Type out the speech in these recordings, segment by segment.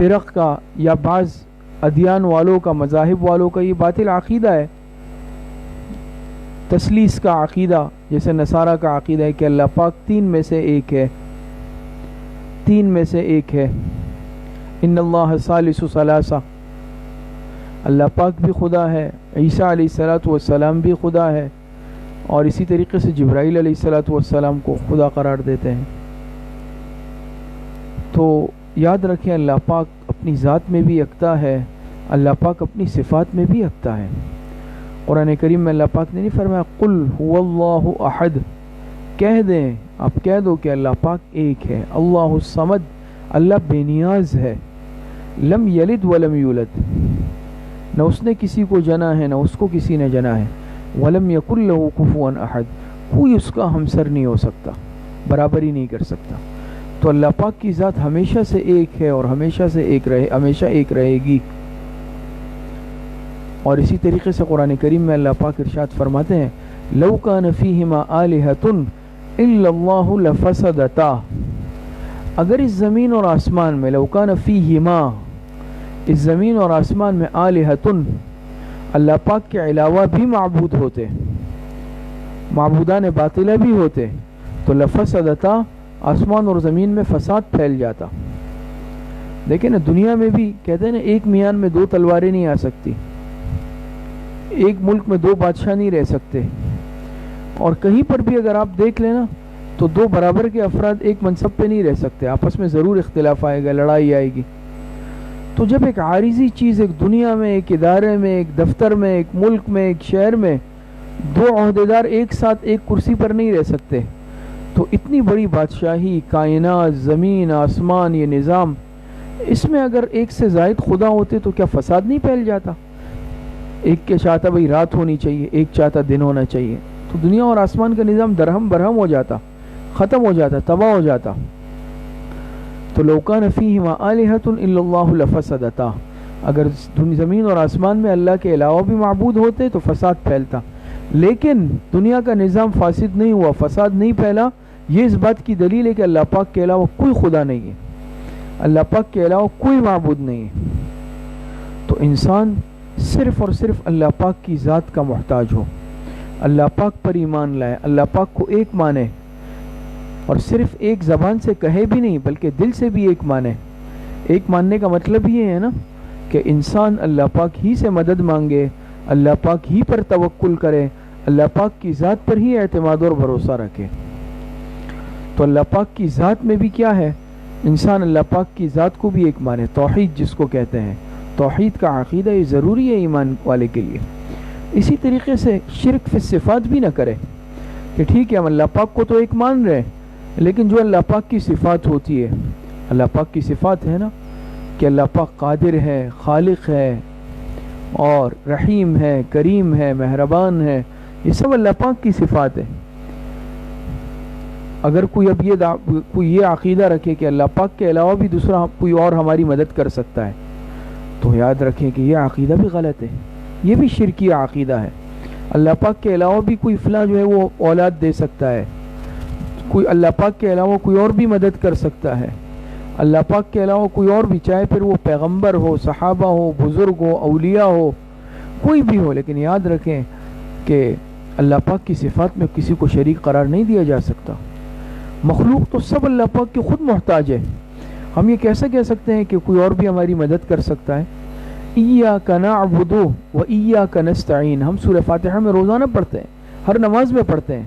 فرق کا یا بعض ادیان والوں کا، مذاہب والوں کا یہ باطل عقیدہ ہے، تثلیث کا عقیدہ، جیسے نصارہ کا عقیدہ ہے کہ اللہ پاک تین میں سے ایک ہے، تین میں سے ایک ہے، ان اللہ ثالث ثلاثہ، اللہ پاک بھی خدا ہے، عیسیٰ علیہ السلام بھی خدا ہے، اور اسی طریقے سے جبرائیل علیہ السلام کو خدا قرار دیتے ہیں۔ تو یاد رکھیں اللہ پاک اپنی ذات میں بھی یکتا ہے، اللہ پاک اپنی صفات میں بھی یکتا ہے۔ قرآن کریم میں اللہ پاک نے نہیں فرمایا قل هو اللہ احد، کہہ دیں، آپ کہہ دو کہ اللہ پاک ایک ہے، اللہ الصمد، اللہ بے نیاز ہے، لم یلد ولم یولد، نہ اس نے کسی کو جنا ہے نہ اس کو کسی نے جنا ہے، ولم یکن لہ کفوا احد، کوئی اس کا ہمسر نہیں ہو سکتا، برابری نہیں کر سکتا۔ تو اللہ پاک کی ذات ہمیشہ سے ایک ہے اور ہمیشہ ایک رہے گی۔ اور اسی طریقے سے قرآن کریم میں اللہ پاک ارشاد فرماتے ہیں لو کان فیہما آلہۃ الا اللہ لفسدتا، اگر اس زمین اور آسمان میں، لو کان فیہما، اس زمین اور آسمان میں آلہۃ، اللہ پاک کے علاوہ بھی معبود ہوتے، معبودان باطلہ بھی ہوتے، تو لفسدتا، آسمان اور زمین میں فساد پھیل جاتا۔ دیکھیں نا، دنیا میں بھی کہتے ہیں نا ایک میان میں دو تلواریں نہیں آ سکتی، ایک ملک میں دو بادشاہ نہیں رہ سکتے، اور کہیں پر بھی اگر آپ دیکھ لینا تو دو برابر کے افراد ایک منصب پہ نہیں رہ سکتے، آپس میں ضرور اختلاف آئے گا، لڑائی آئے گی۔ تو جب ایک عارضی چیز ایک دنیا میں، ایک ادارے میں، ایک دفتر میں، ایک ملک میں، ایک شہر میں دو عہدیدار ایک ساتھ ایک کرسی پر نہیں رہ سکتے، تو اتنی بڑی بادشاہی، کائنات، زمین، آسمان، یہ نظام، اس میں اگر ایک سے زائد خدا ہوتے تو کیا فساد نہیں پھیل جاتا؟ ایک کے چاہتا بھئی رات ہونی چاہیے، ایک چاہتا دن ہونا چاہیے، تو دنیا اور آسمان کا نظام درہم برہم ہو جاتا، ختم ہو جاتا، تباہ ہو جاتا۔ تو لو کان فیہما آلہۃ الا اللہ لفسدتا، اگر زمین اور آسمان میں اللہ کے علاوہ بھی معبود ہوتے تو فساد پھیلتا، لیکن دنیا کا نظام فاسد نہیں ہوا، فساد نہیں پھیلا، یہ اس بات کی دلیل ہے کہ اللہ پاک کے علاوہ کوئی خدا نہیں ہے، اللہ پاک کے علاوہ کوئی معبود نہیں ہے۔ تو انسان صرف اور صرف اللہ پاک کی ذات کا محتاج ہو، اللہ پاک پر ایمان لائے، اللہ پاک کو ایک مانے، اور صرف ایک زبان سے کہے بھی نہیں بلکہ دل سے بھی ایک مانے۔ ایک ماننے کا مطلب یہ ہے نا کہ انسان اللہ پاک ہی سے مدد مانگے، اللہ پاک ہی پر توکل کرے، اللہ پاک کی ذات پر ہی اعتماد اور بھروسہ رکھے۔ تو اللہ پاک کی ذات میں بھی کیا ہے؟ انسان اللہ پاک کی ذات کو بھی ایک مانے، توحید جس کو کہتے ہیں، توحید کا عقیدہ یہ ضروری ہے ایمان والے کے لیے۔ اسی طریقے سے شرک فی الصفات بھی نہ کرے کہ ٹھیک ہے ہم اللہ پاک کو تو ایک مان رہے ہیں، لیکن جو اللہ پاک کی صفات ہوتی ہے، اللہ پاک کی صفات ہے نا کہ اللہ پاک قادر ہے، خالق ہے، اور رحیم ہے، کریم ہے، مہربان ہے، یہ سب اللہ پاک کی صفات ہے۔ اگر کوئی اب یہ عقیدہ رکھے کہ اللہ پاک کے علاوہ بھی دوسرا کوئی اور ہماری مدد کر سکتا ہے، تو یاد رکھیں کہ یہ عقیدہ بھی غلط ہے، یہ بھی شرکی عقیدہ ہے۔ اللہ پاک کے علاوہ بھی کوئی فلاں جو ہے وہ اولاد دے سکتا ہے، کوئی اللہ پاک کے علاوہ کوئی اور بھی مدد کر سکتا ہے، اللہ پاک کے علاوہ کوئی اور بھی، چاہے پھر وہ پیغمبر ہو، صحابہ ہو، بزرگ ہو، اولیاء ہو، کوئی بھی ہو، لیکن یاد رکھیں کہ اللہ پاک کی صفات میں کسی کو شریک قرار نہیں دیا جا سکتا۔ مخلوق تو سب اللہ پاک کی خود محتاج ہے، ہم یہ کیسے کہہ سکتے ہیں کہ کوئی اور بھی ہماری مدد کر سکتا ہے؟ ایاک نعبد و ایاک نستعین، ہم سورہ فاتحہ میں روزانہ پڑھتے ہیں، ہر نماز میں پڑھتے ہیں،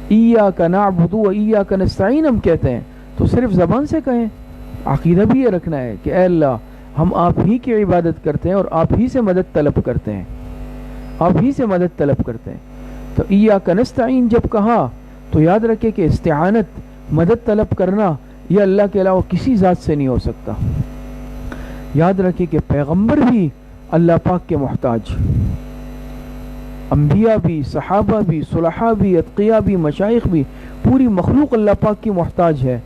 ایاک نعبد و ایاک نستعین ہم کہتے ہیں، تو صرف زبان سے کہیں، عقیدہ بھی یہ رکھنا ہے کہ اے اللہ ہم آپ ہی کی عبادت کرتے ہیں اور آپ ہی سے مدد طلب کرتے ہیں، آپ ہی سے مدد طلب کرتے ہیں۔ تو ایاک نستعین جب کہا تو یاد رکھے کہ استعانت، مدد طلب کرنا، یہ اللہ کے علاوہ کسی ذات سے نہیں ہو سکتا۔ یاد رکھے کہ پیغمبر بھی اللہ پاک کے محتاج، انبیاء بھی، صحابہ بھی، صلحاء بھی، اتقیاء بھی، مشائخ بھی، پوری مخلوق اللہ پاک کی محتاج ہے۔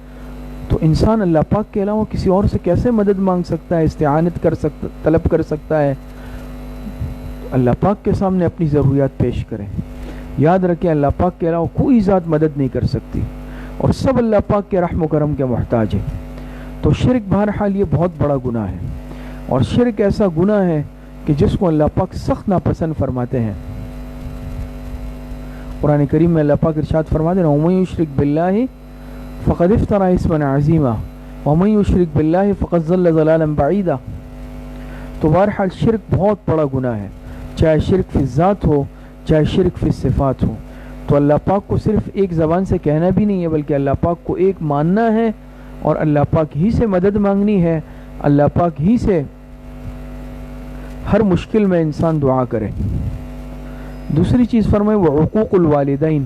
تو انسان اللہ پاک کے علاوہ کسی اور سے کیسے مدد مانگ سکتا ہے، استعانت کر سکتا، طلب کر سکتا ہے؟ اللہ پاک کے سامنے اپنی ضروریات پیش کریں۔ یاد رکھیں اللہ پاک کے علاوہ کوئی ذات مدد نہیں کر سکتی، اور سب اللہ پاک کے رحم و کرم کے محتاج ہے۔ تو شرک بہرحال یہ بہت بڑا گناہ ہے، اور شرک ایسا گناہ ہے کہ جس کو اللہ پاک سخت ناپسند فرماتے ہیں۔ قرآن کریم میں اللہ پاک ارشاد فرماتے ہیں وَمَن يُشْرِكْ بِاللَّهِ فَقَدِ افْتَرَىٰ إِثْمًا عَظِيمًا وَمَن يُشْرِكْ بِاللَّهِ فَقَدْ ضَلَّ ضَلَالًا بَعِيدًا۔ تو بہرحال شرک بہت بڑا گناہ ہے، چاہے شرک فی الذات ہو چاہے شرک فی الصفات ہو۔ تو اللہ پاک کو صرف ایک زبان سے کہنا بھی نہیں ہے، بلکہ اللہ پاک کو ایک ماننا ہے اور اللہ پاک ہی سے مدد مانگنی ہے، اللہ پاک ہی سے ہر مشکل میں انسان دعا کرے۔ دوسری چیز فرمائے وہ حقوق الوالدین،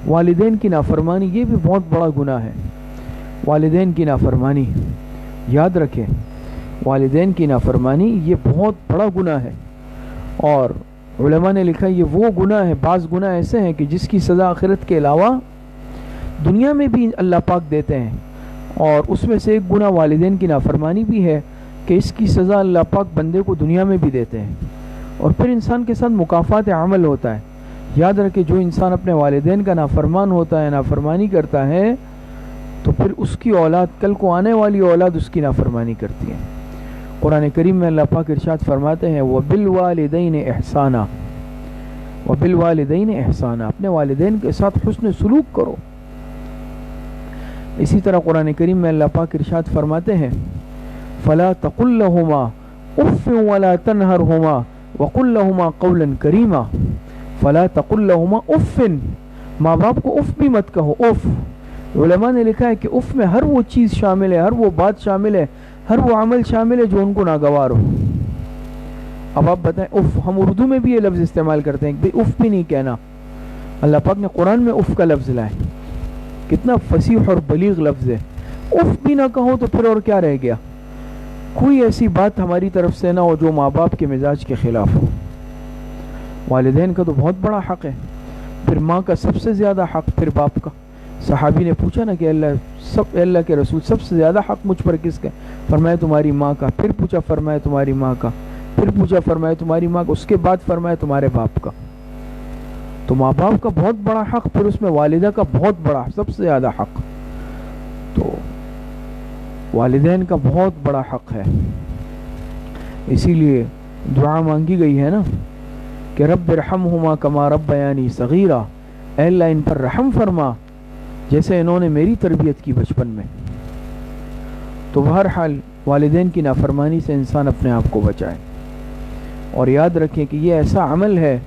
والدین کی نافرمانی یہ بھی بہت بڑا گناہ ہے۔ والدین کی نافرمانی یاد رکھیں، والدین کی نافرمانی یہ بہت بڑا گناہ ہے، اور علماء نے لکھا یہ وہ گناہ ہے، بعض گناہ ایسے ہیں کہ جس کی سزا آخرت کے علاوہ دنیا میں بھی اللہ پاک دیتے ہیں، اور اس میں سے ایک گناہ والدین کی نافرمانی بھی ہے کہ اس کی سزا اللہ پاک بندے کو دنیا میں بھی دیتے ہیں، اور پھر انسان کے ساتھ مکافات عمل ہوتا ہے۔ یاد رکھے جو انسان اپنے والدین کا نافرمان ہوتا ہے، نافرمانی کرتا ہے، تو پھر اس کی اولاد، کل کو آنے والی اولاد اس کی نافرمانی کرتی ہے۔ قرآن کریم میں اللہ پاک ارشاد فرماتے ہیں وَبِالْوَالِدَيْنِ إِحْسَانًا، وَبِالْوَالِدَيْنِ إِحْسَانًا، اپنے والدین کے ساتھ حسن سلوک کرو۔ اسی طرح قرآن کریم میں اللہ پاک ارشاد فرماتے ہیں فَلَا تَقُلْ لَهُمَا أُفٍّ وَلَا تَنْهَرْهُمَا وَقُلْ لَهُمَا قَوْلًا كَرِيمًا۔ فَلَا تَقُلْ لَهُمَا أُفٍّ، ماں باپ کو اف بھی مت کہو۔ اف، علماء نے لکھا ہے کہ اف میں ہر وہ چیز شامل ہے، ہر وہ بات شامل ہے، ہر وہ عمل شامل ہے جو ان کو ناگوار ہو۔ اب آپ بتائیں، اف، ہم اردو میں بھی یہ لفظ استعمال کرتے ہیں کہ اف بھی نہیں کہنا، اللہ پاک نے قرآن میں اف کا لفظ لائے، کتنا فصیح اور بلیغ لفظ ہے۔ اف بھی نہ کہو تو پھر اور کیا رہ گیا؟ کوئی ایسی بات ہماری طرف سے نہ ہو جو ماں باپ کے مزاج کے خلاف ہو۔ والدین کا تو بہت بڑا حق ہے، پھر ماں کا سب سے زیادہ حق، پھر باپ کا۔ صحابی نے پوچھا نا کہ اللہ کے رسول سب سے زیادہ حق مجھ پر کس کا؟ فرمایا تمہاری ماں کا، پھر پوچھا فرمایا تمہاری ماں کا، پھر پوچھا فرمایا تمہاری ماں کا، اس کے بعد فرمایا تمہارے باپ کا۔ تو ماں باپ کا بہت بڑا حق، پھر اس میں والدہ کا بہت بڑا، سب سے زیادہ حق، تو والدین کا بہت بڑا حق ہے۔ اسی لیے دعا مانگی گئی ہے نا کہ رب ارحمہما کما ربیانی صغیرا، اے اللہ ان پر رحم فرما جیسے انہوں نے میری تربیت کی بچپن میں۔ تو بہرحال والدین کی نافرمانی سے انسان اپنے آپ کو بچائے، اور یاد رکھیں کہ یہ ایسا عمل ہے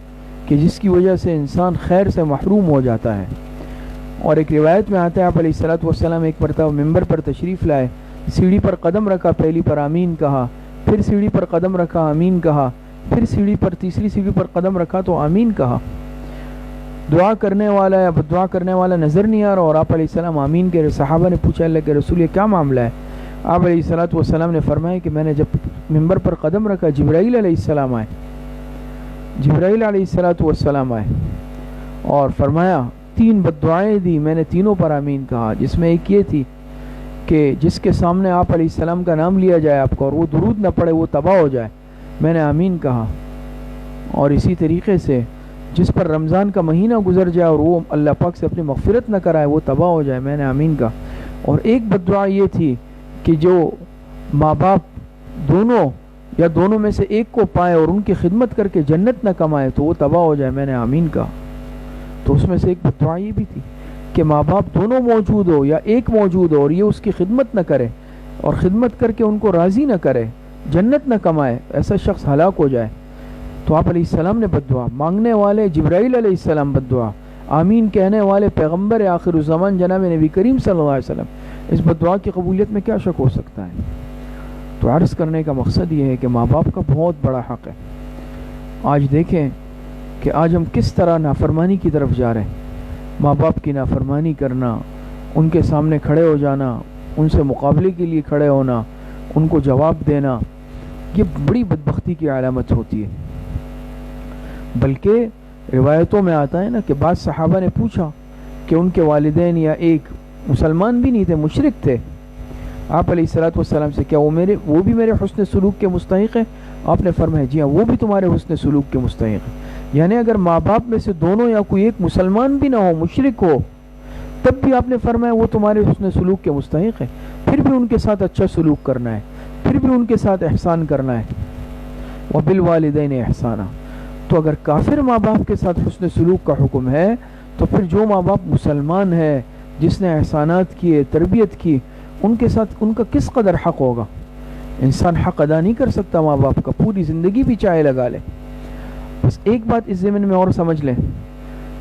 کہ جس کی وجہ سے انسان خیر سے محروم ہو جاتا ہے۔ اور ایک روایت میں آتا ہے آپ علیہ الصلوۃ والسلام ایک مرتبہ ممبر پر تشریف لائے، سیڑھی پر قدم رکھا، پہلی پر آمین کہا، پھر سیڑھی پر قدم رکھا، آمین کہا، پھر تیسری سیڑھی پر قدم رکھا تو آمین کہا۔ دعا کرنے والا یا دعا کرنے والا نظر نہیں آ رہا، اور آپ علیہ السلام آمین کہہ رہے۔ صحابہ نے پوچھا اللہ کے رسول یہ کیا معاملہ ہے؟ آپ علیہ الصلوۃ والسلام نے فرمایا کہ میں نے جب ممبر پر قدم رکھا جبرائیل علیہ السلام آئے، جبرائیل علیہ الصلوۃ والسلام آئے اور فرمایا 3 بددعائیں دی، میں نے تینوں پر آمین کہا، جس میں ایک یہ تھی کہ جس کے سامنے آپ علیہ السلام کا نام لیا جائے آپ کو اور وہ درود نہ پڑے وہ تباہ ہو جائے، میں نے آمین کہا۔ اور اسی طریقے سے جس پر رمضان کا مہینہ گزر جائے اور وہ اللہ پاک سے اپنی مغفرت نہ کرائے وہ تباہ ہو جائے، میں نے آمین کہا۔ اور ایک بددعا یہ تھی کہ جو ماں باپ دونوں یا دونوں میں سے ایک کو پائے اور ان کی خدمت کر کے جنت نہ کمائے تو وہ تباہ ہو جائے، میں نے آمین کہا۔ تو اس میں سے ایک بددعا یہ بھی تھی کہ ماں باپ دونوں موجود ہو یا ایک موجود ہو اور یہ اس کی خدمت نہ کرے اور خدمت کر کے ان کو راضی نہ کرے، جنت نہ کمائے، ایسا شخص ہلاک ہو جائے۔ تو آپ علیہ السلام نے بددعا مانگنے والے جبرائیل علیہ السلام بددعا، آمین کہنے والے پیغمبر آخر الزمان جناب نبی کریم صلی اللہ علیہ وسلم، اس بددعا کی قبولیت میں کیا شک ہو سکتا ہے؟ تو عرض کرنے کا مقصد یہ ہے کہ ماں باپ کا بہت بڑا حق ہے۔ آج دیکھیں کہ آج ہم کس طرح نافرمانی کی طرف جا رہے ہیں، ماں باپ کی نافرمانی کرنا، ان کے سامنے کھڑے ہو جانا، ان سے مقابلے کے لیے کھڑے ہونا، ان کو جواب دینا، یہ بڑی بدبختی کی علامت ہوتی ہے۔ بلکہ روایتوں میں آتا ہے نا کہ بعض صحابہ نے پوچھا کہ ان کے والدین یا ایک مسلمان بھی نہیں تھے، مشرک تھے، آپ علیہ الصلوۃ والسلام سے کیا وہ بھی میرے حسن سلوک کے مستحق ہیں؟ آپ نے فرمایا جی ہاں وہ بھی تمہارے حسن سلوک کے مستحق ہیں۔ یعنی اگر ماں باپ میں سے دونوں یا کوئی ایک مسلمان بھی نہ ہو، مشرک ہو، تب بھی آپ نے فرمایا وہ تمہارے حسن سلوک کے مستحق ہے۔ پھر بھی ان کے ساتھ اچھا سلوک کرنا ہے، پھر بھی ان کے ساتھ احسان کرنا ہے. وبالوالدین احسانا. تو اگر کافر ماں باپ کے ساتھ حسن سلوک کا حکم ہے تو پھر جو ماں باپ مسلمان ہے، جس نے احسانات کیے، تربیت کی، ان کے ساتھ ان کا کس قدر حق ہوگا. انسان حق ادا نہیں کر سکتا ماں باپ کا، پوری زندگی بھی چاہے لگا لے. بس ایک بات اس ضمن میں اور سمجھ لیں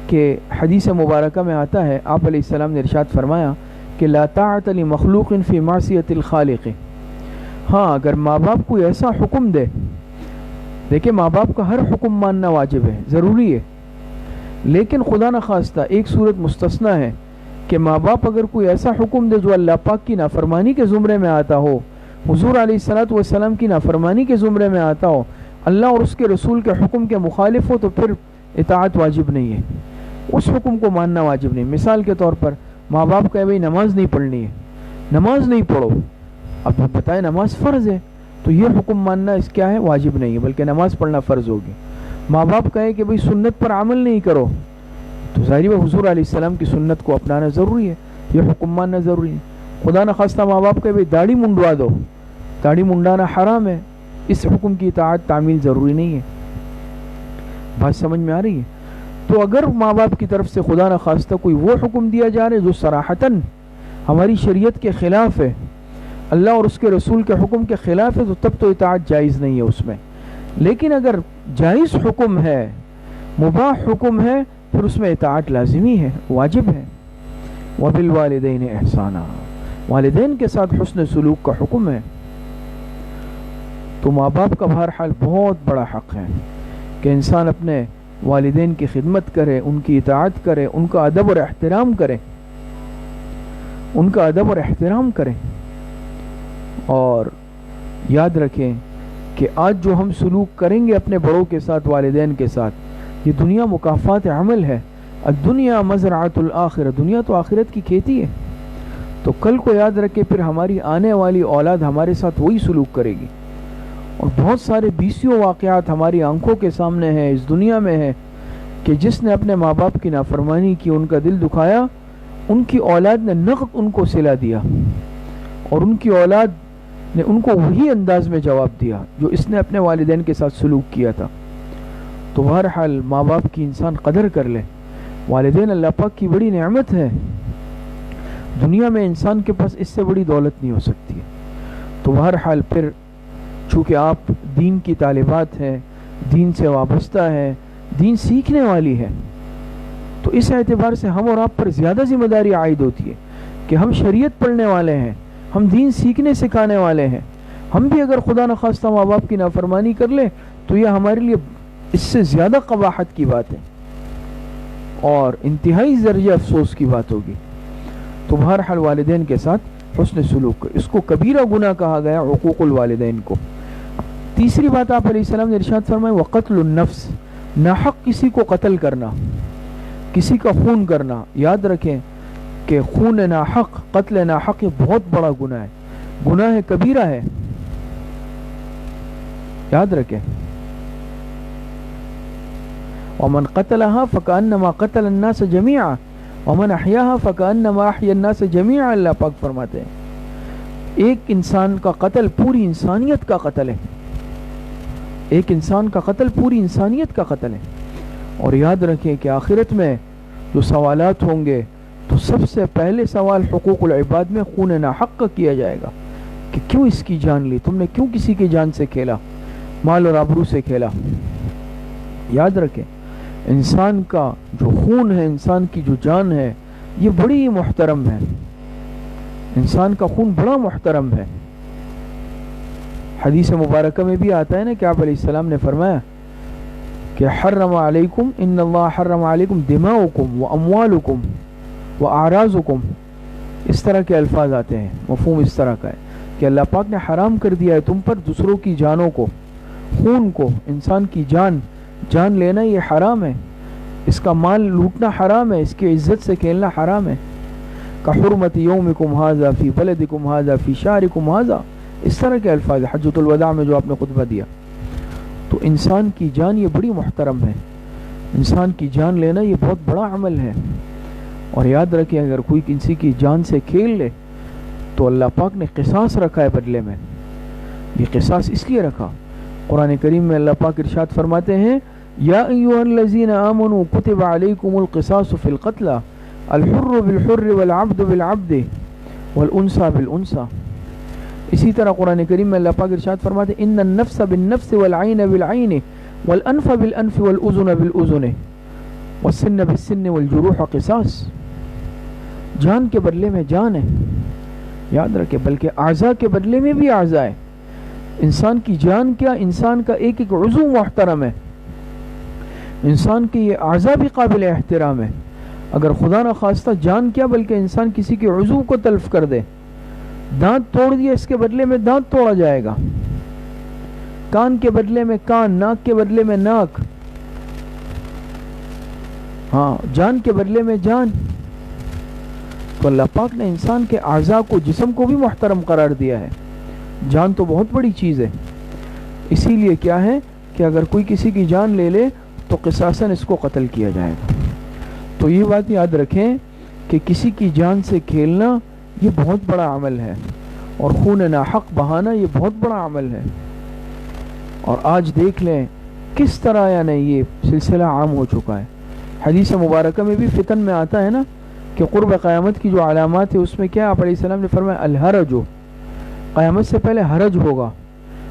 کہ حدیث مبارکہ میں آتا ہے، آپ علیہ السلام نے ارشاد فرمایا کہ لا طاعت لمخلوق فی معصیت الخالق. ہاں اگر ماں باپ کوئی ایسا حکم دے، دیکھیں ماں باپ کا ہر حکم ماننا واجب ہے، ضروری ہے، لیکن خدا نخواستہ ایک صورت مستثنا ہے کہ ماں باپ اگر کوئی ایسا حکم دے جو اللہ پاک کی نافرمانی کے زمرے میں آتا ہو، حضور علیہ الصلوۃ والسلام کی نافرمانی کے زمرے میں آتا ہو، اللہ اور اس کے رسول کے حکم کے مخالف ہو، تو پھر اطاعت واجب نہیں ہے، اس حکم کو ماننا واجب نہیں. مثال کے طور پر ماں باپ کہے بھائی نماز نہیں پڑھنی ہے، نماز نہیں پڑھو. اب بتائیں نماز فرض ہے، تو یہ حکم ماننا اس کیا ہے؟ واجب نہیں ہے، بلکہ نماز پڑھنا فرض ہوگی. ماں باپ کہے کہ بھائی سنت پر عمل نہیں کرو، تو ظاہر ہے حضور علیہ السلام کی سنت کو اپنانا ضروری ہے، یہ حکم ماننا ضروری ہے. خدا نخواستہ ماں باپ کہے بھائی داڑھی منڈوا دو، داڑھی منڈانا حرام ہے، اس حکم کی اطاعت تعمیل ضروری نہیں ہے. بات سمجھ میں آ رہی ہے؟ تو اگر ماں باپ کی طرف سے خدا نخواستہ کوئی وہ حکم دیا جا رہا ہے جو صراحتاً ہماری شریعت کے خلاف ہے، اللہ اور اس کے رسول کے حکم کے خلاف ہے، تو تب تو اطاعت جائز نہیں ہے اس میں. لیکن اگر جائز حکم ہے، مباح حکم ہے، پھر اس میں اطاعت لازمی ہے، واجب ہے. وبالوالدین احسانا. والدین کے ساتھ حسن سلوک کا حکم ہے. تو ماں باپ کا بہرحال بہت بڑا حق ہے کہ انسان اپنے والدین کی خدمت کرے، ان کی اطاعت کرے، ان کا ادب اور احترام کرے، ان کا ادب اور احترام کریں. اور یاد رکھیں کہ آج جو ہم سلوک کریں گے اپنے بڑوں کے ساتھ، والدین کے ساتھ، یہ دنیا مکافات عمل ہے. الدنیا مزرعۃ الآخرہ. دنیا تو آخرت کی کھیتی ہے. تو کل کو یاد رکھے پھر ہماری آنے والی اولاد ہمارے ساتھ وہی سلوک کرے گی. اور بہت سارے بیسیوں واقعات ہماری آنکھوں کے سامنے ہیں، اس دنیا میں ہے، کہ جس نے اپنے ماں باپ کی نافرمانی کی، ان کا دل دکھایا، ان کی اولاد نے نقد ان کو صلہ دیا، اور ان کی اولاد نے ان کو وہی انداز میں جواب دیا جو اس نے اپنے والدین کے ساتھ سلوک کیا تھا. تو بہرحال ماں باپ کی انسان قدر کر لے. والدین اللہ پاک کی بڑی نعمت ہے، دنیا میں انسان کے پاس اس سے بڑی دولت نہیں ہو سکتی. تو بہرحال پھر چونکہ آپ دین کی طالبات ہیں، دین سے وابستہ ہیں، دین سیکھنے والی ہے، تو اس اعتبار سے ہم اور آپ پر زیادہ ذمہ داری عائد ہوتی ہے کہ ہم شریعت پڑھنے والے ہیں، ہم دین سیکھنے سکھانے والے ہیں. ہم بھی اگر خدا نخواستہ ماں باپ کی نافرمانی کر لیں تو یہ ہمارے لیے اس سے زیادہ قباحت کی بات ہے اور انتہائی درجہ افسوس کی بات ہوگی. تو بہرحال والدین کے ساتھ حسن سلوک، اس کو کبیرہ گناہ کہا گیا، حقوق الوالدین کو. تیسری بات آپ علیہ السلام نے ارشاد فرمائی وقتل النفس. ناحق کسی کو قتل کرنا، کسی کا خون کرنا. یاد رکھیں کہ خون ناحق، قتل ناحق یہ بہت بڑا گناہ ہے، گناہ کبیرہ ہے. یاد رکھیں ومن قتلها فكأنما قتل الناس جميعا ومن احیاها فكأنما احیا الناس جميعا. اللہ پاک فرماتے ہیں ایک انسان کا قتل پوری انسانیت کا قتل ہے، ایک انسان کا قتل پوری انسانیت کا قتل ہے. اور یاد رکھیں کہ آخرت میں جو سوالات ہوں گے تو سب سے پہلے سوال حقوق العباد میں خون ناحق کا کیا جائے گا کہ کیوں اس کی جان لی، تم نے کیوں کسی کی جان سے کھیلا، مال اور آبرو سے کھیلا. یاد رکھیں انسان کا جو خون ہے، انسان کی جو جان ہے، یہ بڑی محترم ہے. انسان کا خون بڑا محترم ہے. حدیث مبارکہ میں بھی آتا ہے نا کہ آپ علیہ السلام نے فرمایا کہ حرم علیکم ان اللہ حرم علیکم دماؤکم و اموالکم و اعراضکم. اس طرح کے الفاظ آتے ہیں، مفہوم اس طرح کا ہے کہ اللہ پاک نے حرام کر دیا ہے تم پر دوسروں کی جانوں کو، خون کو. انسان کی جان لینا یہ حرام ہے، اس کا مال لوٹنا حرام ہے، اس کی عزت سے کھیلنا حرام ہے. کحرمت یومکم ھذا فی بلدکم ھذا فی شہرکم ھذا. اس طرح کے الفاظ حجۃ الوداع میں جو آپ نے خطبہ دیا. تو انسان کی جان یہ بڑی محترم ہے، انسان کی جان لینا یہ بہت بڑا عمل ہے. اور یاد رکھیں اگر کوئی کسی کی جان سے کھیل لے تو اللہ پاک نے قصاص رکھا ہے بدلے میں. یہ قصاص اس لیے رکھا. قرآن کریم میں اللہ پاک ارشاد فرماتے ہیں یا ایھا الذین آمنوا کتب علیکم القصاص فی القتلى الحر بالحر والعبد بالعبد والانثى بالانثى. اسی طرح قرآن کریم میں اللہ پاک ارشاد فرماتے ہیں ان النفس بالنفس والعین بالعین والانف بالانف والاذن بالاذن والسن بالسن والجروح قصاص. جان کے بدلے میں جان ہے، یاد رکھے، بلکہ اعضاء کے بدلے میں بھی اعضاء ہے. انسان کی جان کیا، انسان کا ایک ایک عضو محترم ہے، انسان کے یہ اعضاء بھی قابل احترام ہے. اگر خدا نہ خواستہ جان کیا بلکہ انسان کسی کے عضو کو تلف کر دے، دانت توڑ دیا، اس کے بدلے میں دانت توڑا جائے گا، کان کے بدلے میں کان، ناک کے بدلے میں ناک، ہاں جان کے بدلے میں جان. تو اللہ پاک نے انسان کے اعضاء کو، جسم کو بھی محترم قرار دیا ہے. جان تو بہت بڑی چیز ہے. اسی لیے کیا ہے کہ اگر کوئی کسی کی جان لے لے تو قصاصاً اس کو قتل کیا جائے گا. تو یہ بات یاد رکھیں کہ کسی کی جان سے کھیلنا یہ بہت بڑا عمل ہے، اور خون ناحق بہانا یہ بہت بڑا عمل ہے. اور آج دیکھ لیں کس طرح یعنی یہ سلسلہ عام ہو چکا ہے. حدیث مبارکہ میں بھی فتن میں آتا ہے نا کہ قرب قیامت کی جو علامات ہے اس میں کیا آپ علیہ السلام نے فرمایا الحرج، قیامت سے پہلے حرج ہوگا.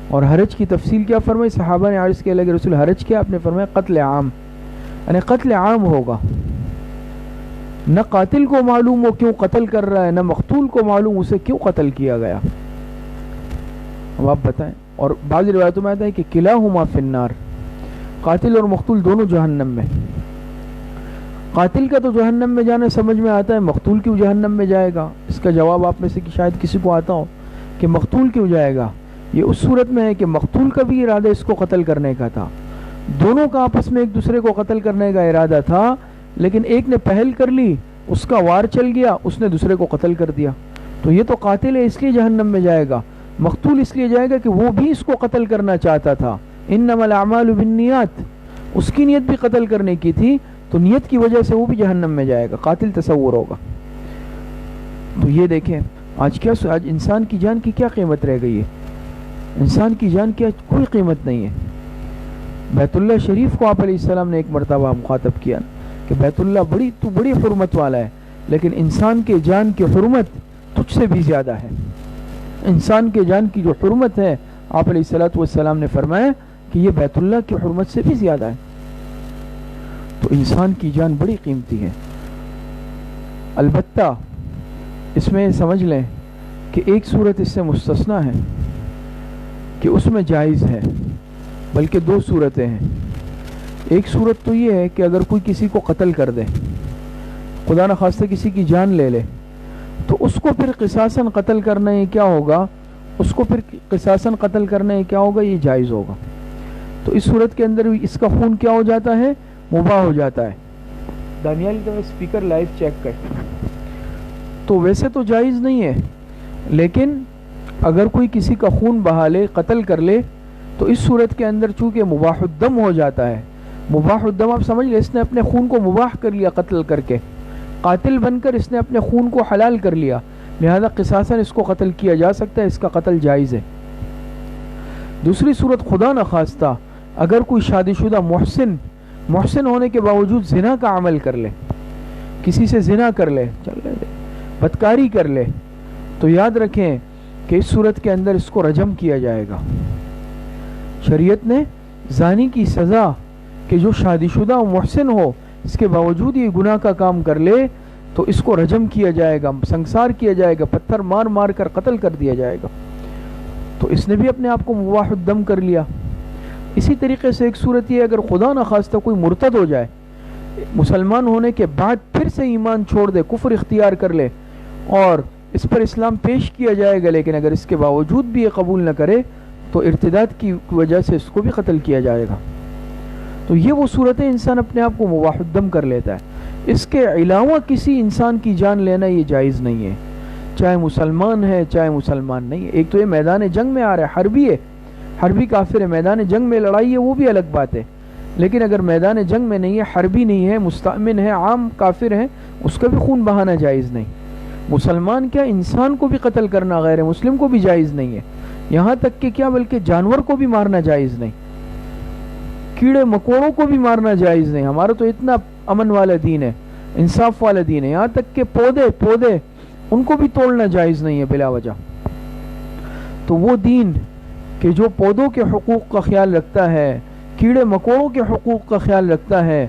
اور حرج کی تفصیل کیا فرمائی؟ صحابہ نے عرض کیا اللہ کے رسول حرج کیا؟ آپ نے فرمایا قتل عام، یعنی قتل عام ہوگا. نہ قاتل کو معلوم ہو کیوں قتل کر رہا ہے، نہ مقتول کو معلوم اسے کیوں قتل کیا گیا. اب آپ بتائیں. اور بعض روایتوں میں آتا ہے کہ کلاہما فی النار، قاتل اور مقتول دونوں جہنم میں. قاتل کا تو جہنم میں جانا سمجھ میں آتا ہے، مقتول کیوں جہنم میں جائے گا؟ اس کا جواب آپ میں سے شاید کسی کو آتا ہو کہ مقتول کیوں جائے گا. یہ اس صورت میں ہے کہ مقتول کا بھی ارادہ اس کو قتل کرنے کا تھا، دونوں کا آپس میں ایک دوسرے کو قتل کرنے کا ارادہ تھا، لیکن ایک نے پہل کر لی، اس کا وار چل گیا، اس نے دوسرے کو قتل کر دیا. تو یہ تو قاتل ہے اس لیے جہنم میں جائے گا. مقتول اس لیے جائے گا کہ وہ بھی اس کو قتل کرنا چاہتا تھا. انما الاعمال بالنیات، اس کی نیت بھی قتل کرنے کی تھی، تو نیت کی وجہ سے وہ بھی جہنم میں جائے گا. قاتل تصور ہوگا. تو یہ دیکھیں آج انسان کی جان کی کیا قیمت رہ گئی ہے؟ انسان کی جان کی کوئی قیمت نہیں ہے. بیت اللہ شریف کو آپ علیہ السلام نے ایک مرتبہ مخاطب کیا کہ بیت اللہ تو بڑی حرمت والا ہے، لیکن انسان کے جان کی حرمت تجھ سے بھی زیادہ ہے. انسان کے جان کی جو حرمت ہے آپ علیہ السلام نے فرمایا کہ یہ بیت اللہ کی حرمت سے بھی زیادہ ہے. تو انسان کی جان بڑی قیمتی ہے. البتہ اس میں سمجھ لیں کہ ایک صورت اس سے مستثنا ہے کہ اس میں جائز ہے، بلکہ دو صورتیں ہیں. ایک صورت تو یہ ہے کہ اگر کوئی کسی کو قتل کر دے، خدا نخواستہ کسی کی جان لے لے، تو اس کو پھر قصاصاً قتل کرنا یہ کیا ہوگا؟ اس کو پھر قصاصاً قتل کرنا یہ کیا ہوگا؟ یہ جائز ہوگا. تو اس صورت کے اندر اس کا خون کیا ہو جاتا ہے؟ مباح ہو جاتا ہے. دانیال کا اسپیکر لائیو چیک کر. تو ویسے تو جائز نہیں ہے، لیکن اگر کوئی کسی کا خون بہا لے، قتل کر لے، تو اس صورت کے اندر چونکہ مباح الدم ہو جاتا ہے. مباح الدم آپ سمجھ لیں، اس نے اپنے خون کو مباح کر لیا قتل کر کے، قاتل بن کر اس نے اپنے خون کو حلال کر لیا، لہذا قصاصاً اس کو قتل کیا جا سکتا ہے، اس کا قتل جائز ہے. دوسری صورت خدا نخواستہ اگر کوئی شادی شدہ محسن ہونے کے باوجود زنا کا عمل کر لے، کسی سے زنا کر لے، بدکاری کر لے، تو یاد رکھیں کہ اس صورت کے اندر اس کو رجم کیا جائے گا. شریعت نے زانی کی سزا کہ جو شادی شدہ محسن ہو اس کے باوجود یہ گناہ کا کام کر لے تو اس کو رجم کیا جائے گا، سنسار کیا جائے گا، پتھر مار مار کر قتل کر دیا جائے گا. تو اس نے بھی اپنے آپ کو مباح الدم کر لیا. اسی طریقے سے ایک صورت یہ اگر خدا نخواستہ کوئی مرتد ہو جائے، مسلمان ہونے کے بعد پھر سے ایمان چھوڑ دے، کفر اختیار کر لے، اور اس پر اسلام پیش کیا جائے گا، لیکن اگر اس کے باوجود بھی یہ قبول نہ کرے تو ارتداد کی وجہ سے اس کو بھی قتل کیا جائے گا. تو یہ وہ صورتیں انسان اپنے آپ کو مباح الدم کر لیتا ہے. اس کے علاوہ کسی انسان کی جان لینا یہ جائز نہیں ہے، چاہے مسلمان ہے چاہے مسلمان نہیں ہے. ایک تو یہ میدان جنگ میں آ رہا ہے، حربی ہے، حربی کافر ہے، میدان جنگ میں لڑائی ہے وہ بھی الگ بات ہے، لیکن اگر میدان جنگ میں نہیں ہے، حربی نہیں ہے، مستأمن ہے، عام کافر ہے، اس کا بھی خون بہانا جائز نہیں. مسلمان کیا انسان کو بھی قتل کرنا غیر مسلم کو بھی جائز نہیں ہے، یہاں تک کہ کیا بلکہ جانور کو بھی مارنا جائز نہیں، کیڑے مکوڑوں کو بھی مارنا جائز نہیں. ہمارا تو اتنا امن والا دین ہے، انصاف والا دین ہے، یہاں تک کہ پودے ان کو بھی توڑنا جائز نہیں ہے بلا وجہ. تو وہ دین کہ جو پودوں کے حقوق کا خیال رکھتا ہے، کیڑے مکوڑوں کے حقوق کا خیال رکھتا ہے،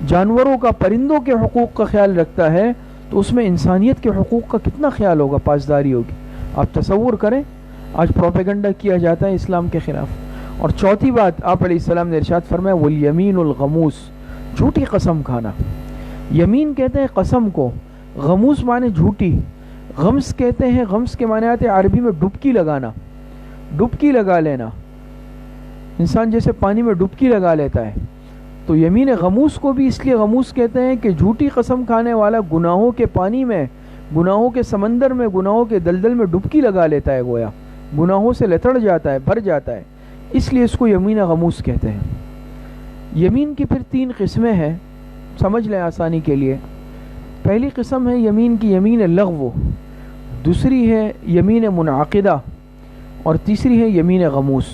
جانوروں کا پرندوں کے حقوق کا خیال رکھتا ہے، تو اس میں انسانیت کے حقوق کا کتنا خیال ہوگا، پاسداری ہوگی. آپ تصور کریں آج پروپیگنڈا کیا جاتا ہے اسلام کے خلاف. اور چوتھی بات آپ علیہ السلام نے ارشاد فرمایا والیمین الغموس، جھوٹی قسم کھانا. یمین کہتے ہیں قسم کو، غموس معنی جھوٹی، غمس کہتے ہیں، غمس کے معنی آتے ہیں عربی میں ڈبکی لگانا، ڈبکی لگا لینا. انسان جیسے پانی میں ڈبکی لگا لیتا ہے، تو یمین غموس کو بھی اس لیے غموس کہتے ہیں کہ جھوٹی قسم کھانے والا گناہوں کے پانی میں، گناہوں کے سمندر میں، گناہوں کے دلدل میں ڈبکی لگا لیتا ہے، گویا گناہوں سے لتڑ جاتا ہے، بھر جاتا ہے، اس لیے اس کو یمین غموس کہتے ہیں. یمین کی پھر 3 قسمیں ہیں، سمجھ لیں آسانی کے لیے. پہلی قسم ہے یمین کی یمین لغو، دوسری ہے یمین منعقدہ، اور تیسری ہے یمین غموس.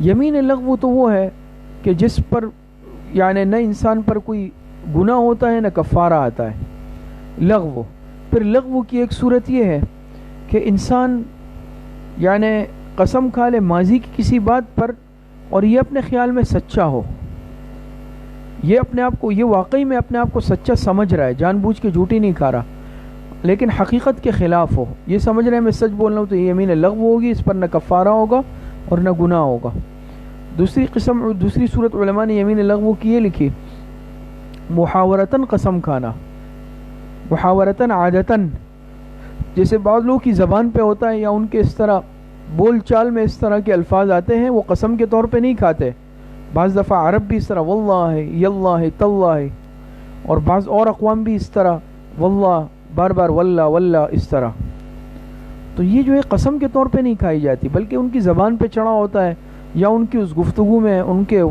یمین لغو تو وہ ہے کہ جس پر یعنی نہ انسان پر کوئی گناہ ہوتا ہے نہ کفارہ آتا ہے، لغو. پھر لغو کی ایک صورت یہ ہے کہ انسان یعنی قسم کھا لے ماضی کی کسی بات پر، اور یہ اپنے خیال میں سچا ہو، یہ اپنے آپ کو، یہ واقعی میں اپنے آپ کو سچا سمجھ رہا ہے، جان بوجھ کے جھوٹی نہیں کھا رہا، لیکن حقیقت کے خلاف ہو، یہ سمجھ رہے ہیں میں سچ بول رہا ہوں، تو یہ یمین لغو ہوگی، اس پر نہ کفارہ ہوگا اور نہ گناہ ہوگا. دوسری صورت علماء نے یمین لغو کی یہ لکھی محاورتاً قسم کھانا، محاورتاً عادتاً، جیسے بعض لوگوں کی زبان پہ ہوتا ہے یا ان کے اس طرح بول چال میں اس طرح کے الفاظ آتے ہیں، وہ قسم کے طور پہ نہیں کھاتے. بعض دفعہ عرب بھی اس طرح واللہ یاللہ تاللہ، اور بعض اور اقوام بھی اس طرح واللہ، بار بار واللہ اس طرح. تو یہ جو ہے قسم کے طور پہ نہیں کھائی جاتی، بلکہ ان کی زبان پہ چڑھا ہوتا ہے، یا ان کی اس گفتگو میں، ان کے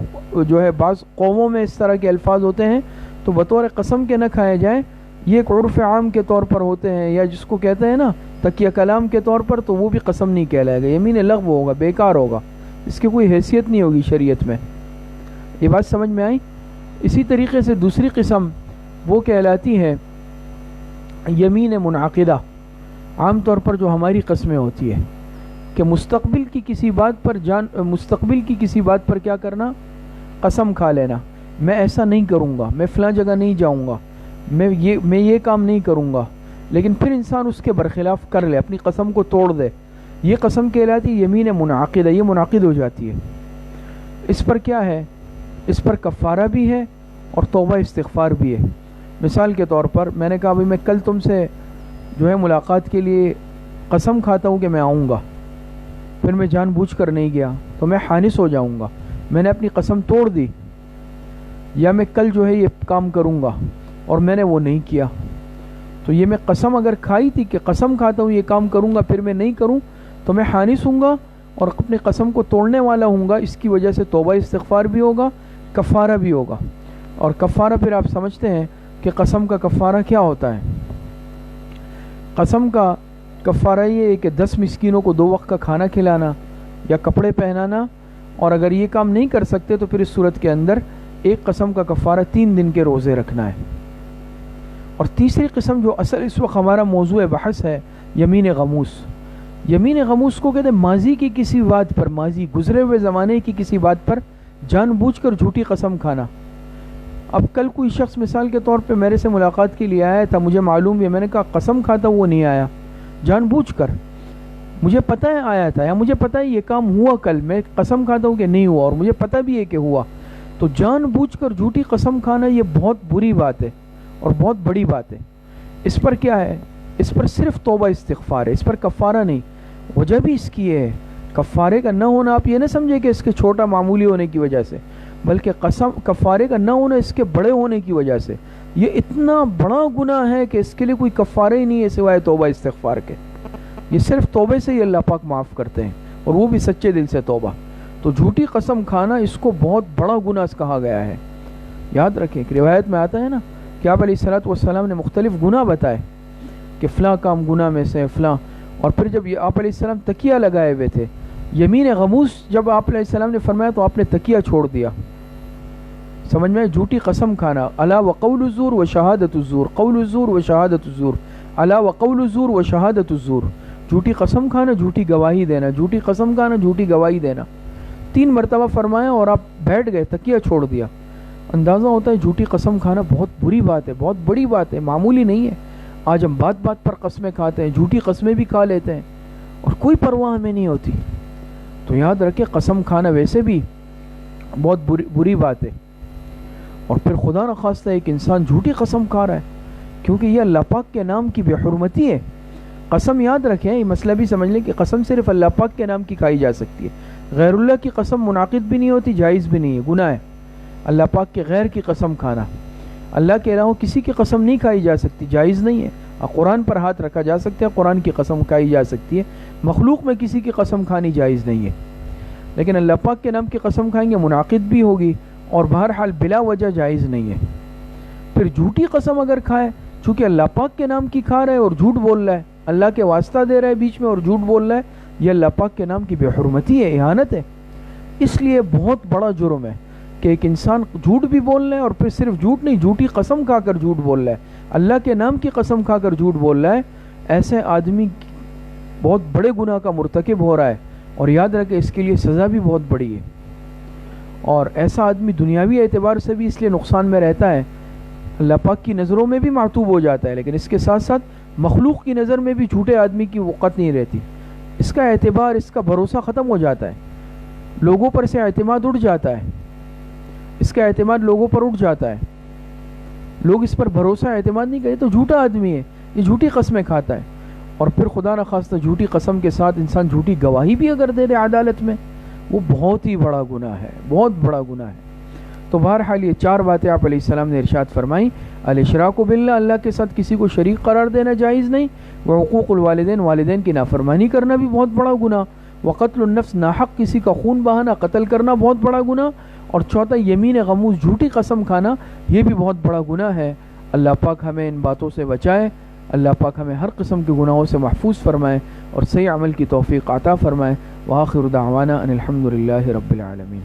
جو ہے بعض قوموں میں اس طرح کے الفاظ ہوتے ہیں، تو بطور قسم کے نہ کھائے جائیں. یہ ایک عرف عام کے طور پر ہوتے ہیں، یا جس کو کہتے ہیں نا تکیہ کلام کے طور پر، تو وہ بھی قسم نہیں کہلائے گا، یمین لغو ہوگا، بیکار ہوگا، اس کی کوئی حیثیت نہیں ہوگی شریعت میں. یہ بات سمجھ میں آئی؟ اسی طریقے سے دوسری قسم وہ کہلاتی ہے یمین منعقدہ. عام طور پر جو ہماری قسمیں ہوتی ہے کہ مستقبل کی کسی بات پر کیا کرنا، قسم کھا لینا، میں ایسا نہیں کروں گا، میں فلاں جگہ نہیں جاؤں گا، میں یہ کام نہیں کروں گا، لیکن پھر انسان اس کے برخلاف کر لے، اپنی قسم کو توڑ دے، یہ قسم کہلاتی ہے یمین منعقدہ، یہ منعقد ہو جاتی ہے. اس پر کیا ہے، اس پر کفارہ بھی ہے اور توبہ استغفار بھی ہے. مثال کے طور پر میں نے کہا بھائی میں کل تم سے جو ہے ملاقات کے لیے قسم کھاتا ہوں کہ میں آؤں گا، پھر میں جان بوجھ کر نہیں گیا تو میں حانث ہو جاؤں گا، میں نے اپنی قسم توڑ دی. یا میں کل جو ہے یہ کام کروں گا اور میں نے وہ نہیں کیا، تو یہ میں قسم اگر کھائی تھی کہ قسم کھاتا ہوں یہ کام کروں گا، پھر میں نہیں کروں، تو میں حانث ہوں گا اور اپنی قسم کو توڑنے والا ہوں گا. اس کی وجہ سے توبہ استغفار بھی ہوگا، کفارہ بھی ہوگا. اور کفارہ پھر آپ سمجھتے ہیں کہ قسم کا کفارہ کیا ہوتا ہے. قسم کا کفارہ یہ ہے کہ 10 مسکینوں کو 2 وقت کا کھانا کھلانا یا کپڑے پہنانا، اور اگر یہ کام نہیں کر سکتے تو پھر اس صورت کے اندر ایک قسم کا کفارہ 3 دن کے روزے رکھنا ہے. اور تیسری قسم جو اصل اس وقت ہمارا موضوع بحث ہے، یمین غموس. یمین غموس کو کہتے ہیں ماضی کی کسی بات پر، ماضی گزرے ہوئے زمانے کی کسی بات پر جان بوجھ کر جھوٹی قسم کھانا. اب کل کوئی شخص مثال کے طور پہ میرے سے ملاقات کے لیے آیا تھا، مجھے معلوم ہے، میں نے کہا قسم کھاتا وہ نہیں آیا، جان بوجھ کر، مجھے پتہ ہے آیا تھا، یا مجھے پتہ ہے یہ کام ہوا کل، میں قسم کھاتا ہوں کہ نہیں ہوا، اور مجھے پتہ بھی ہے کہ ہوا. تو جان بوجھ کر جھوٹی قسم کھانا یہ بہت بری بات ہے اور بہت بڑی بات ہے. اس پر کیا ہے، اس پر صرف توبہ استغفار ہے، اس پر کفارہ نہیں. وجہ بھی اس کی ہے، کفارے کا نہ ہونا آپ یہ نہ سمجھے کہ اس کے چھوٹا معمولی ہونے کی وجہ سے، بلکہ کفارے کا نہ ہونا اس کے بڑے ہونے کی وجہ سے. یہ اتنا بڑا گناہ ہے کہ اس کے لیے کوئی کفارہ ہی نہیں ہے سوائے توبہ استغفار کے. یہ صرف توبے سے ہی اللہ پاک معاف کرتے ہیں، اور وہ بھی سچے دل سے توبہ. تو جھوٹی قسم کھانا اس کو بہت بڑا گناہ کہا گیا ہے. یاد رکھیں کہ روایت میں آتا ہے نا کہ آپ علیہ الصلوۃ والسلام نے مختلف گناہ بتائے. کہ فلاں کام گناہ میں سے فلاں. اور پھر جب یہ آپ علیہ السلام تکیہ لگائے ہوئے تھے، یمین غموس جب آپ علیہ السلام نے فرمایا تو آپ نے تکیہ چھوڑ دیا. سمجھ میں؟ جھوٹی قسم کھانا، الا وقول الزور و شہادت الزور، قول الزور و شہادت الزور، الا وقول الزور و شہادت الزور. جھوٹی قسم کھانا، جھوٹی گواہی دینا، جھوٹی قسم کھانا، جھوٹی گواہی دینا. 3 مرتبہ فرمایا اور آپ بیٹھ گئے، تکیہ چھوڑ دیا. اندازہ ہوتا ہے جھوٹی قسم کھانا بہت بری بات ہے، بہت بڑی بات ہے، معمولی نہیں ہے. آج ہم بات بات پر قسمیں کھاتے ہیں، جھوٹی قسمیں بھی کھا لیتے ہیں اور کوئی پرواہ ہمیں نہیں ہوتی. تو یاد رکھے قسم کھانا ویسے بھی بہت بری بات ہے. اور پھر خدا نخواستہ ایک انسان جھوٹی قسم کھا رہا ہے، کیونکہ یہ اللہ پاک کے نام کی بے حرمتی ہے. قسم یاد رکھیں، یہ مسئلہ بھی سمجھ لیں کہ قسم صرف اللہ پاک کے نام کی کھائی جا سکتی ہے. غیر اللہ کی قسم منعقد بھی نہیں ہوتی، جائز بھی نہیں ہے، گناہ ہے. اللہ پاک کے غیر کی قسم کھانا، اللہ کے علاوہ کسی کی قسم نہیں کھائی جا سکتی، جائز نہیں ہے. قرآن پر ہاتھ رکھا جا سکتا ہے، قرآن کی قسم کھائی جا سکتی ہے، مخلوق میں کسی کی قسم کھانی جائز نہیں ہے. لیکن اللہ پاک کے نام کی قسم کھائیں گے منعقد بھی ہوگی اور بہرحال بلا وجہ جائز نہیں ہے. پھر جھوٹی قسم اگر کھائے، چونکہ اللہ پاک کے نام کی کھا رہا ہے اور جھوٹ بول رہا ہے، اللہ کے واسطہ دے رہا ہے بیچ میں اور جھوٹ بول رہا ہے، یہ اللہ پاک کے نام کی بے حرمتی ہے، اہانت ہے. اس لیے بہت بڑا جرم ہے کہ ایک انسان جھوٹ بھی بول رہا ہے اور پھر صرف جھوٹ نہیں، جھوٹی قسم کھا کر جھوٹ بول رہا ہے، اللہ کے نام کی قسم کھا کر جھوٹ بول رہا ہے. ایسے آدمی بہت بڑے گناہ کا مرتکب ہو رہا ہے، اور یاد رکھے اس کے لیے سزا بھی بہت بڑی ہے. اور ایسا آدمی دنیاوی اعتبار سے بھی اس لیے نقصان میں رہتا ہے، اللہ پاک کی نظروں میں بھی معتوب ہو جاتا ہے، لیکن اس کے ساتھ ساتھ مخلوق کی نظر میں بھی جھوٹے آدمی کی وقت نہیں رہتی. اس کا اعتبار، اس کا بھروسہ ختم ہو جاتا ہے، لوگوں پر سے اعتماد اٹھ جاتا ہے، اس کا اعتماد لوگوں پر اٹھ جاتا ہے. لوگ اس پر بھروسہ اعتماد نہیں کرتے، تو جھوٹا آدمی ہے، یہ جھوٹی قسمیں کھاتا ہے. اور پھر خدا نخواستہ جھوٹی قسم کے ساتھ انسان جھوٹی گواہی بھی اگر دے دے عدالت میں، وہ بہت ہی بڑا گناہ ہے، بہت بڑا گناہ ہے. تو بہرحال یہ 4 باتیں آپ علیہ السلام نے ارشاد فرمائیں. الاشراک باللہ، اللہ کے ساتھ کسی کو شریک قرار دینا جائز نہیں. وعقوق الوالدین، والدین کی نافرمانی کرنا بھی بہت بڑا گناہ. وقتل النفس، ناحق کسی کا خون بہانا، قتل کرنا بہت بڑا گناہ. اور چوتھا یمین غموس، جھوٹی قسم کھانا، یہ بھی بہت بڑا گناہ ہے. اللہ پاک ہمیں ان باتوں سے بچائے، اللہ پاک ہمیں ہر قسم کے گناہوں سے محفوظ فرمائے اور صحیح عمل کی توفیق عطا فرمائے. وآخر دعوانا ان الحمد للہ رب العالمین.